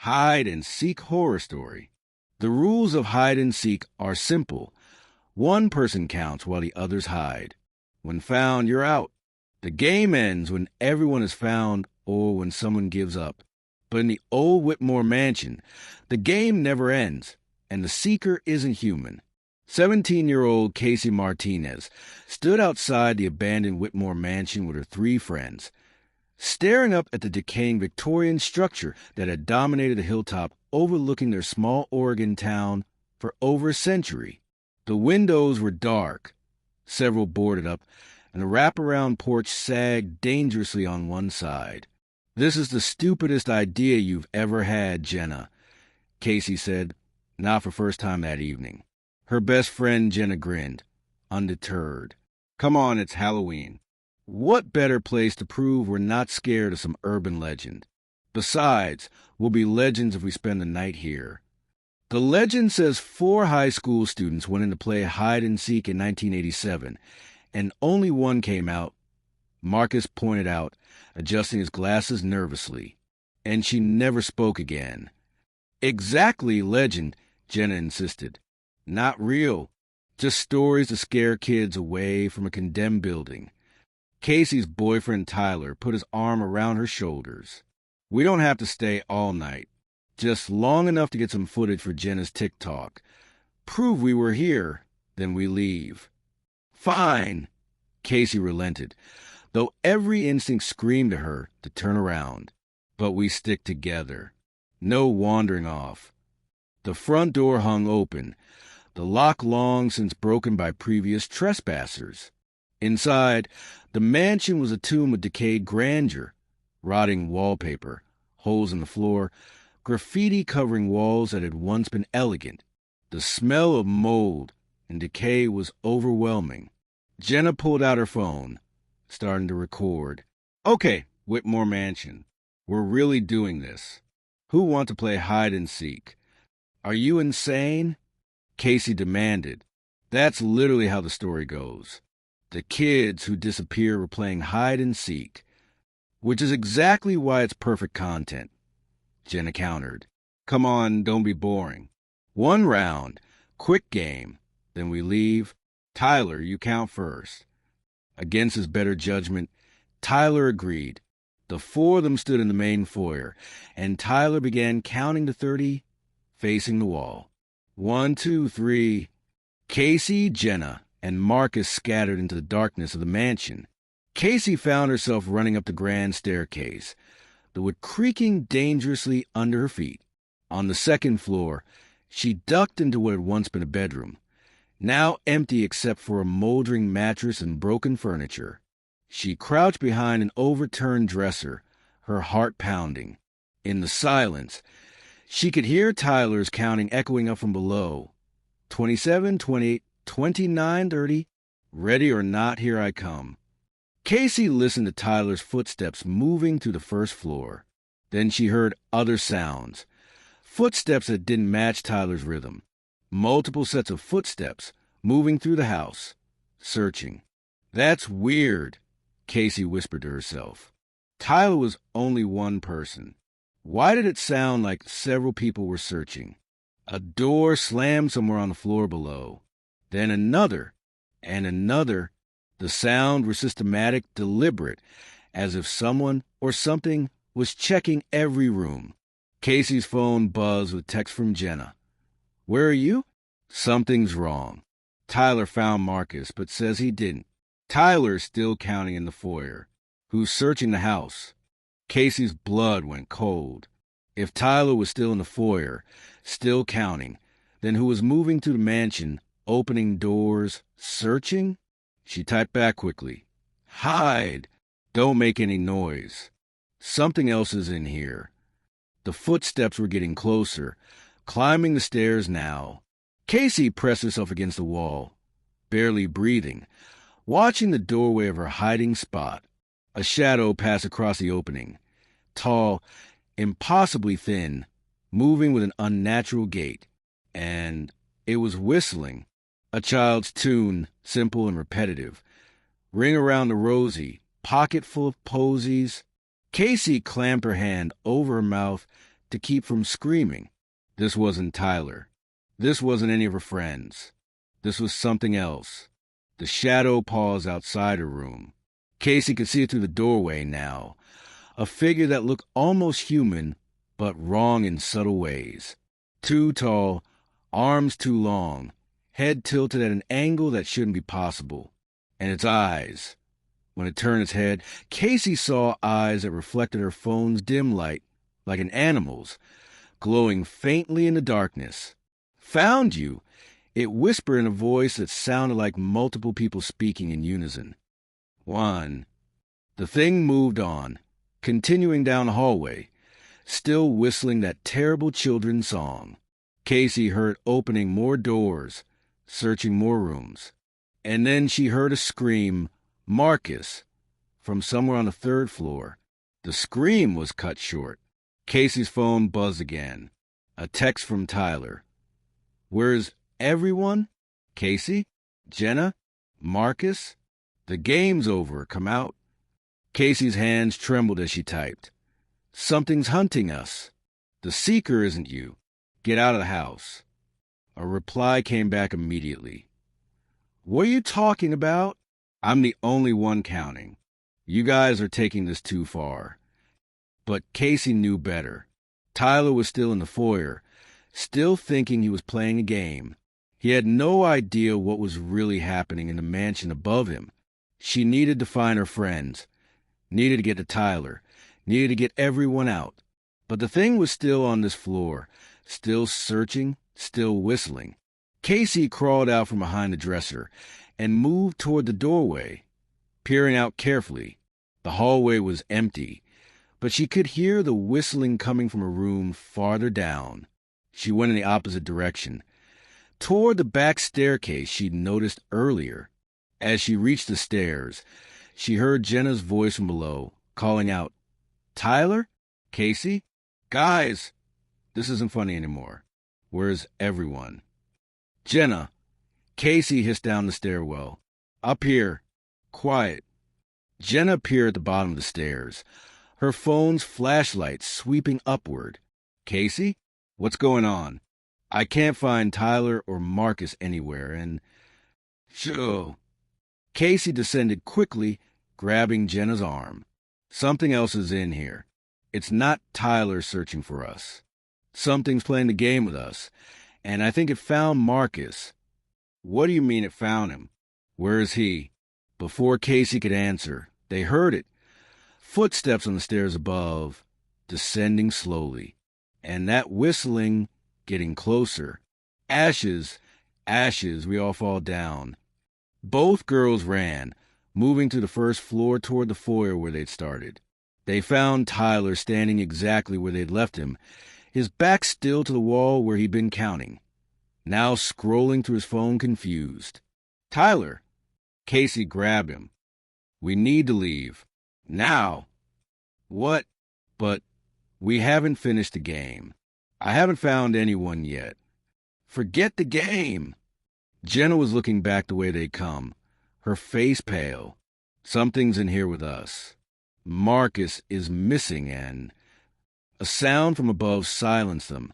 hide-and-seek horror story. The rules of hide-and-seek are simple. One person counts while the others hide. When found, you're out. The game ends when everyone is found or when someone gives up. But in the old Whitmore mansion, the game never ends, and the seeker isn't human. 17-year-old Casey Martinez stood outside the abandoned Whitmore mansion with her 3 friends, staring up at the decaying Victorian structure that had dominated the hilltop overlooking their small Oregon town for over a century. The windows were dark, several boarded up, and the wraparound porch sagged dangerously on one side. "This is the stupidest idea you've ever had, Jenna," Casey said, not for first time that evening. Her best friend Jenna grinned, undeterred. "Come on, it's Halloween. What better place to prove we're not scared of some urban legend? Besides, we'll be legends if we spend the night here." The legend says 4 high school students went in to play hide-and-seek in 1987, and only one came out, Marcus pointed out, adjusting his glasses nervously. "And she never spoke again." "Exactly legend," Jenna insisted. "Not real. Just stories to scare kids away from a condemned building." Casey's boyfriend Tyler put his arm around her shoulders. "We don't have to stay all night. Just long enough to get some footage for Jenna's TikTok. Prove we were here, then we leave." "Fine," Casey relented, though every instinct screamed to her to turn around. "But we stick together. No wandering off." The front door hung open, the lock long since broken by previous trespassers. Inside, the mansion was a tomb of decayed grandeur, rotting wallpaper, holes in the floor, graffiti covering walls that had once been elegant. The smell of mold and decay was overwhelming. Jenna pulled out her phone, starting to record. "Okay, Whitmore Mansion. We're really doing this. Who want to play hide-and-seek?" "Are you insane?" Casey demanded. That's literally how the story goes. The kids who disappear were playing hide-and-seek, which is exactly why it's perfect content. Jenna countered. "Come on, don't be boring. 1 round, quick game, then we leave. Tyler, you count first." Against his better judgment, Tyler agreed. The 4 of them stood in the main foyer, and Tyler began counting to 30, facing the wall. 1, 2, 3. Casey, Jenna, and Marcus scattered into the darkness of the mansion. Casey found herself running up the grand staircase, the wood creaking dangerously under her feet. On the 2nd floor, she ducked into what had once been a bedroom, now empty except for a moldering mattress and broken furniture. She crouched behind an overturned dresser, her heart pounding. In the silence, she could hear Tyler's counting echoing up from below. 27, 28, 29, 30. Ready or not, here I come. Casey listened to Tyler's footsteps moving through the 1st floor. Then she heard other sounds, footsteps that didn't match Tyler's rhythm. Multiple sets of footsteps moving through the house, searching. "That's weird," Casey whispered to herself. Tyler was only one person. Why did it sound like several people were searching? A door slammed somewhere on the floor below. Then another, and another. The sound was systematic, deliberate, as if someone or something was checking every room. Casey's phone buzzed with text from Jenna. "Where are you?" "Something's wrong. Tyler found Marcus, but says he didn't. Tyler's still counting in the foyer. Who's searching the house?" Casey's blood went cold. If Tyler was still in the foyer, still counting, then who was moving through the mansion, opening doors, searching? She typed back quickly. "Hide! Don't make any noise. Something else is in here." The footsteps were getting closer, climbing the stairs now. Casey pressed herself against the wall, barely breathing, watching the doorway of her hiding spot. A shadow passed across the opening, tall, impossibly thin, moving with an unnatural gait. And it was whistling, a child's tune, simple and repetitive. "Ring around the rosy, pocket full of posies." Casey clamped her hand over her mouth, to keep from screaming. This wasn't Tyler. This wasn't any of her friends. This was something else. The shadow paused outside her room. Casey could see it through the doorway now. A figure that looked almost human, but wrong in subtle ways. Too tall, arms too long, head tilted at an angle that shouldn't be possible. And its eyes. When it turned its head, Casey saw eyes that reflected her phone's dim light, like an animal's, glowing faintly in the darkness. "Found you," it whispered in a voice that sounded like multiple people speaking in unison. "One." The thing moved on, continuing down the hallway, still whistling that terrible children's song. Casey heard opening more doors, searching more rooms. And then she heard a scream, "Marcus," from somewhere on the third floor. The scream was cut short. Casey's phone buzzed again. A text from Tyler. "Where's everyone? Casey? Jenna? Marcus? The game's over. Come out." Casey's hands trembled as she typed. "Something's hunting us. The seeker isn't you. Get out of the house." A reply came back immediately. "What are you talking about? I'm the only one counting. You guys are taking this too far." But Casey knew better. Tyler was still in the foyer, still thinking he was playing a game. He had no idea what was really happening in the mansion above him. She needed to find her friends, needed to get to Tyler, needed to get everyone out. But the thing was still on this floor, still searching, still whistling. Casey crawled out from behind the dresser and moved toward the doorway, peering out carefully. The hallway was empty, but she could hear the whistling coming from a room farther down. She went in the opposite direction, toward the back staircase she'd noticed earlier. As she reached the stairs, she heard Jenna's voice from below, calling out, "Tyler? Casey? Guys, this isn't funny anymore. Where's everyone?" "Jenna," Casey hissed down the stairwell. "Up here. Quiet." Jenna appeared at the bottom of the stairs, her phone's flashlight sweeping upward. "Casey? What's going on? I can't find Tyler or Marcus anywhere, and..." "Shoo." Casey descended quickly, grabbing Jenna's arm. "Something else is in here. It's not Tyler searching for us. Something's playing the game with us, and I think it found Marcus." "What do you mean it found him? Where is he?" Before Casey could answer, they heard it. Footsteps on the stairs above, descending slowly. And that whistling getting closer. "Ashes, ashes, we all fall down." Both girls ran, moving to the first floor toward the foyer where they'd started. They found Tyler standing exactly where they'd left him, his back still to the wall where he'd been counting, now scrolling through his phone confused. "Tyler!" Casey grabbed him. "We need to leave. Now." "What?" "But we haven't finished the game. I haven't found anyone yet." "Forget the game." Jenna was looking back the way they'd come, her face pale. "Something's in here with us. Marcus is missing, and..." A sound from above silenced them,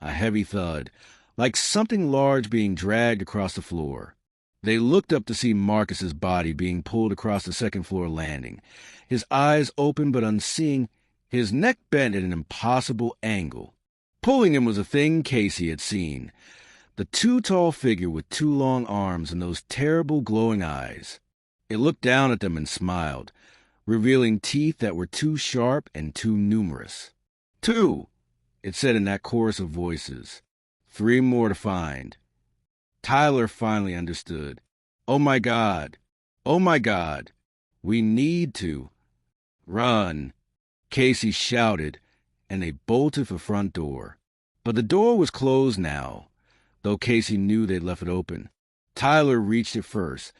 a heavy thud, like something large being dragged across the floor. They looked up to see Marcus's body being pulled across the second-floor landing, his eyes open but unseeing, his neck bent at an impossible angle. Pulling him was a thing Casey had seen, the too-tall figure with two long arms and those terrible glowing eyes. It looked down at them and smiled, revealing teeth that were too sharp and too numerous. "Two," it said in that chorus of voices. "3 more to find." Tyler finally understood. "Oh my God! Oh my God! We need to..." "Run!" Casey shouted, and they bolted for the front door. But the door was closed now, though Casey knew they'd left it open. Tyler reached it first,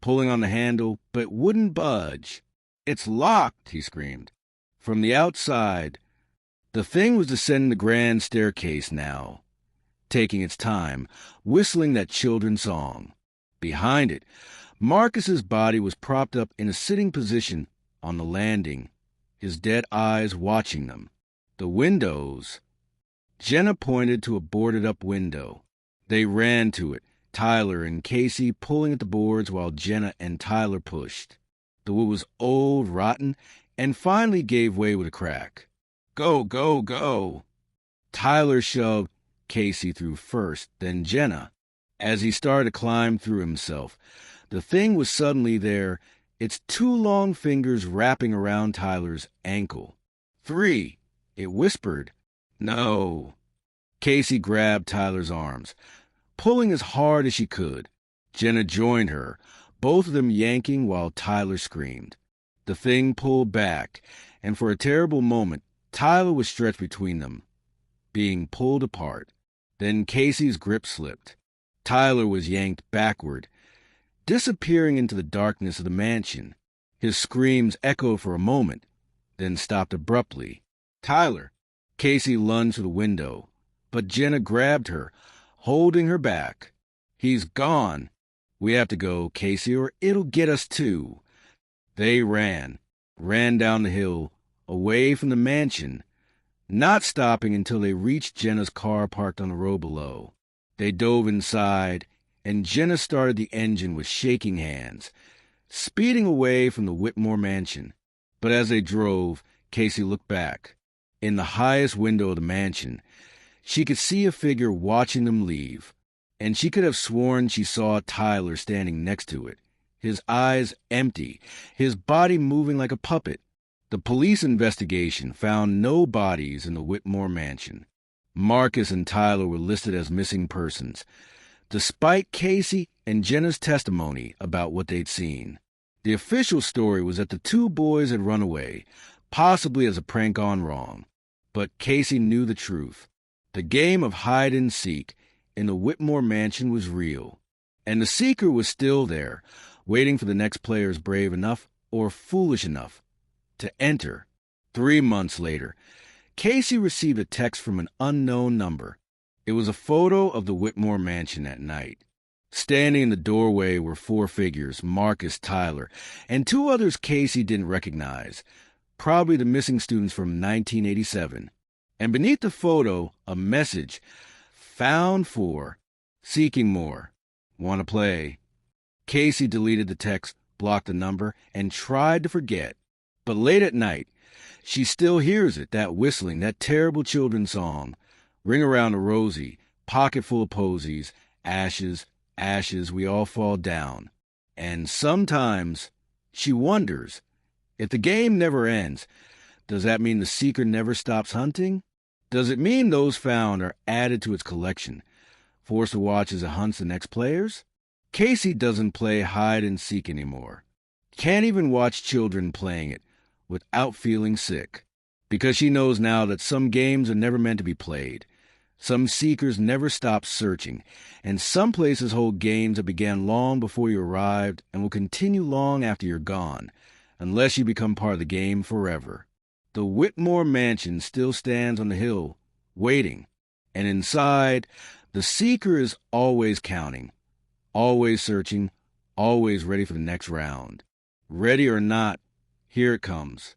pulling on the handle, but wouldn't budge. "It's locked!" he screamed. From the outside, the thing was descending the grand staircase now, taking its time, whistling that children's song. Behind it, Marcus's body was propped up in a sitting position on the landing, his dead eyes watching them. The windows, Jenna pointed to a boarded-up window. They ran to it, Tyler and Casey pulling at the boards while Jenna and Tyler pushed. The wood was old, rotten, and finally gave way with a crack. Go, go, go! Tyler shoved Casey through first, then Jenna. As he started to climb through himself, the thing was suddenly there, its two long fingers wrapping around Tyler's ankle. 3, it whispered. No. Casey grabbed Tyler's arms, pulling as hard as she could. Jenna joined her, both of them yanking while Tyler screamed. The thing pulled back, and for a terrible moment, Tyler was stretched between them, being pulled apart. Then Casey's grip slipped. Tyler was yanked backward, disappearing into the darkness of the mansion. His screams echoed for a moment, then stopped abruptly. Tyler! Casey lunged to the window, but Jenna grabbed her, holding her back. He's gone. We have to go, Casey, or it'll get us too. They ran down the hill, away from the mansion, not stopping until they reached Jenna's car parked on the road below. They dove inside, and Jenna started the engine with shaking hands, speeding away from the Whitmore mansion. But as they drove, Casey looked back. In the highest window of the mansion, she could see a figure watching them leave, and she could have sworn she saw Tyler standing next to it, his eyes empty, his body moving like a puppet. The police investigation found no bodies in the Whitmore mansion. Marcus and Tyler were listed as missing persons, despite Casey and Jenna's testimony about what they'd seen. The official story was that the two boys had run away, possibly as a prank gone wrong. But Casey knew the truth. The game of hide-and-seek in the Whitmore mansion was real, and the seeker was still there, waiting for the next players brave enough or foolish enough to enter. 3 months later, Casey received a text from an unknown number. It was a photo of the Whitmore mansion at night. Standing in the doorway were 4 figures, Marcus, Tyler, and 2 others Casey didn't recognize, probably the missing students from 1987. And beneath the photo, a message, found for, seeking more, want to play. Casey deleted the text, blocked the number, and tried to forget. But late at night, she still hears it, that whistling, that terrible children's song. Ring around a rosy, pocket full of posies, ashes, ashes, we all fall down. And sometimes she wonders, if the game never ends, does that mean the seeker never stops hunting? Does it mean those found are added to its collection, forced to watch as it hunts the next players? Casey doesn't play hide-and-seek anymore. Can't even watch children playing it without feeling sick, because she knows now that some games are never meant to be played. Some seekers never stop searching, and some places hold games that began long before you arrived and will continue long after you're gone, unless you become part of the game forever. The Whitmore mansion still stands on the hill, waiting, and inside, the seeker is always counting, always searching, always ready for the next round. Ready or not, here it comes.